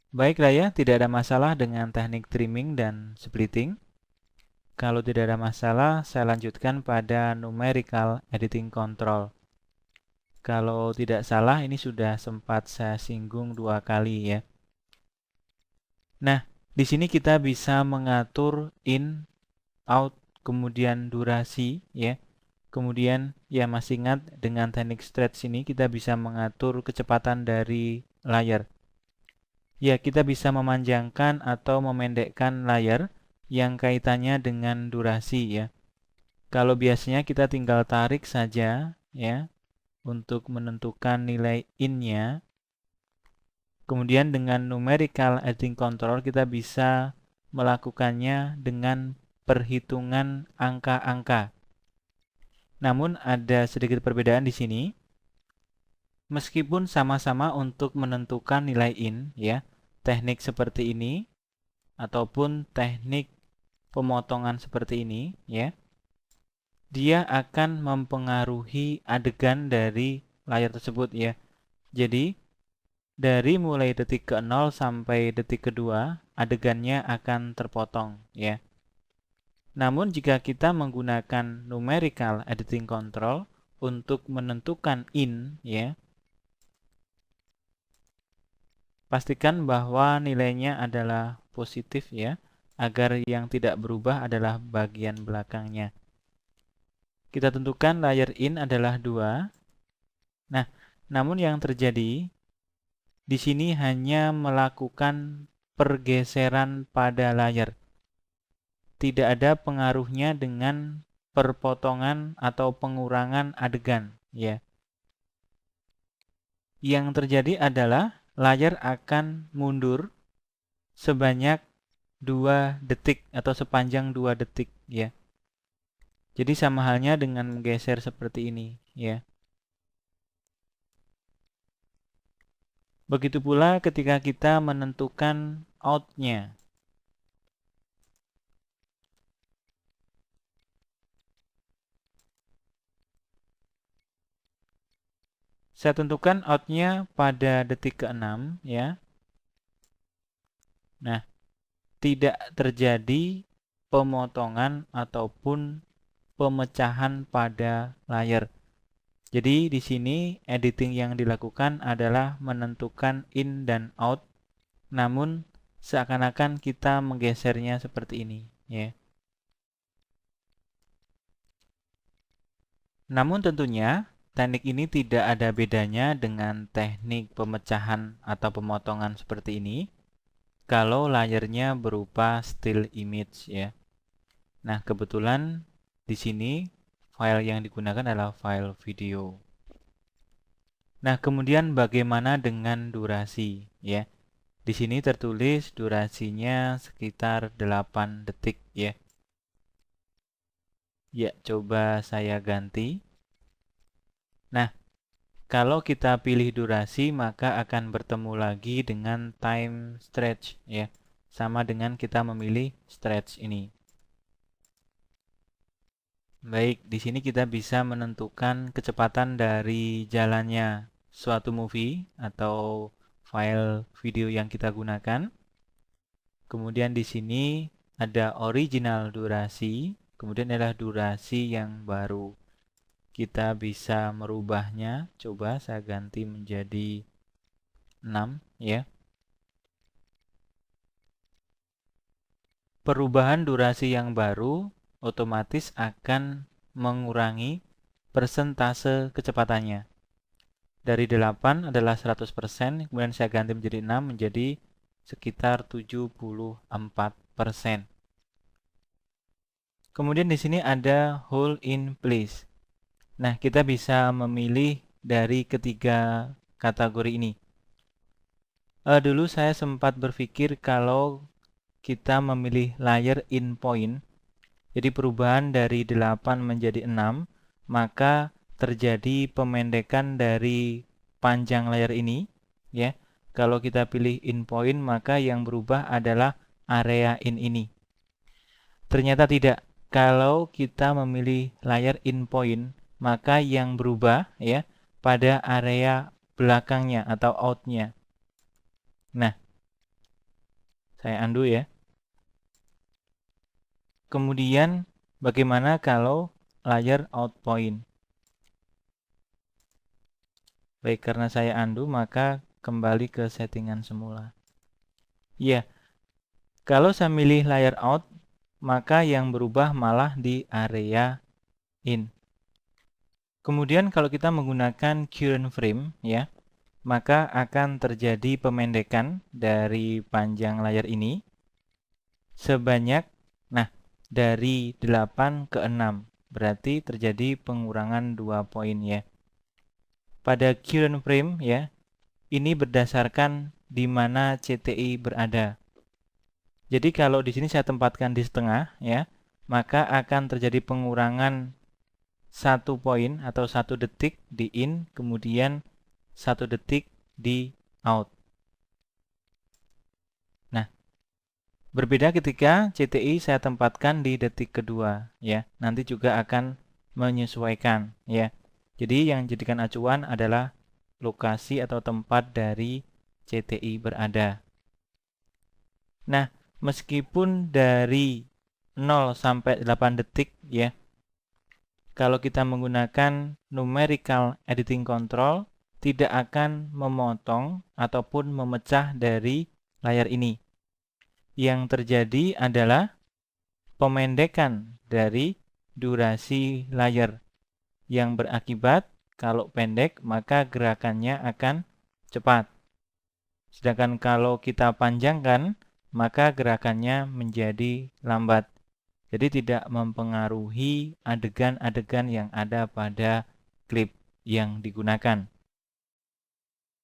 Baiklah ya, tidak ada masalah dengan teknik trimming dan splitting. Kalau tidak ada masalah, saya lanjutkan pada numerical editing control. Kalau tidak salah, ini sudah sempat saya singgung 2 kali ya. Nah, di sini kita bisa mengatur in, out, kemudian durasi ya. Kemudian ya masih ingat dengan teknik stretch ini kita bisa mengatur kecepatan dari layar. Ya, kita bisa memanjangkan atau memendekkan layar yang kaitannya dengan durasi ya. Kalau biasanya kita tinggal tarik saja ya untuk menentukan nilai in-nya. Kemudian dengan numerical editing control kita bisa melakukannya dengan perhitungan angka-angka. Namun ada sedikit perbedaan di sini. Meskipun sama-sama untuk menentukan nilai in ya, teknik seperti ini ataupun teknik pemotongan seperti ini ya, dia akan mempengaruhi adegan dari layar tersebut ya. Jadi dari mulai detik ke-0 sampai detik kedua, adegannya akan terpotong ya. Namun jika kita menggunakan numerical editing control untuk menentukan in ya, pastikan bahwa nilainya adalah positif ya, agar yang tidak berubah adalah bagian belakangnya. Kita tentukan layer in adalah 2. Nah, namun yang terjadi di sini hanya melakukan pergeseran pada layar. Tidak ada pengaruhnya dengan perpotongan atau pengurangan adegan ya. Yang terjadi adalah layar akan mundur sebanyak 2 detik atau sepanjang 2 detik ya. Jadi sama halnya dengan menggeser seperti ini ya. Begitu pula ketika kita menentukan out-nya. Saya tentukan out-nya pada detik ke-6 ya. Nah, tidak terjadi pemotongan ataupun pemecahan pada layar. Jadi di sini editing yang dilakukan adalah menentukan in dan out, namun seakan-akan kita menggesernya seperti ini ya. Namun tentunya teknik ini tidak ada bedanya dengan teknik pemecahan atau pemotongan seperti ini kalau layarnya berupa still image ya. Nah, kebetulan di sini file yang digunakan adalah file video. Nah, kemudian bagaimana dengan durasi ya? Di sini tertulis durasinya sekitar 8 detik ya. Ya, coba saya ganti. Nah, kalau kita pilih durasi maka akan bertemu lagi dengan time stretch ya. Sama dengan kita memilih stretch ini. Baik, di sini kita bisa menentukan kecepatan dari jalannya suatu movie atau file video yang kita gunakan. Kemudian di sini ada original durasi, kemudian adalah durasi yang baru. Kita bisa merubahnya, coba saya ganti menjadi 6 ya. Perubahan durasi yang baru otomatis akan mengurangi persentase kecepatannya. Dari 8 adalah 100%, kemudian saya ganti menjadi 6 menjadi sekitar 74%. Kemudian di sini ada hold in place. Nah, kita bisa memilih dari ketiga kategori ini. Dulu saya sempat berpikir kalau kita memilih layer in point, jadi perubahan dari 8 menjadi 6, maka terjadi pemendekan dari panjang layar ini ya. Kalau kita pilih in point maka yang berubah adalah area in ini. Ternyata tidak. Kalau kita memilih layar in point maka yang berubah ya pada area belakangnya atau outnya. Nah, Saya undo ya. Kemudian bagaimana kalau layer out point? Baik, karena saya undo maka kembali ke settingan semula. Ya, kalau saya milih layer out, maka yang berubah malah di area in. Kemudian kalau kita menggunakan current frame ya, maka akan terjadi pemendekan dari panjang layar ini sebanyak dari 8 ke 6. Berarti terjadi pengurangan 2 poin ya. Pada current frame ya, ini berdasarkan di mana CTI berada. Jadi kalau di sini saya tempatkan di setengah ya, maka akan terjadi pengurangan 1 poin atau 1 detik di in, kemudian 1 detik di out. Nah, berbeda ketika CTI saya tempatkan di detik kedua ya. Nanti juga akan menyesuaikan ya. Jadi yang jadikan acuan adalah lokasi atau tempat dari CTI berada. Nah, meskipun dari 0 sampai 8 detik ya, kalau kita menggunakan numerical editing control tidak akan memotong ataupun memecah dari layar ini. Yang terjadi adalah pemendekan dari durasi layar yang berakibat kalau pendek maka gerakannya akan cepat. Sedangkan kalau kita panjangkan maka gerakannya menjadi lambat. Jadi tidak mempengaruhi adegan-adegan yang ada pada klip yang digunakan.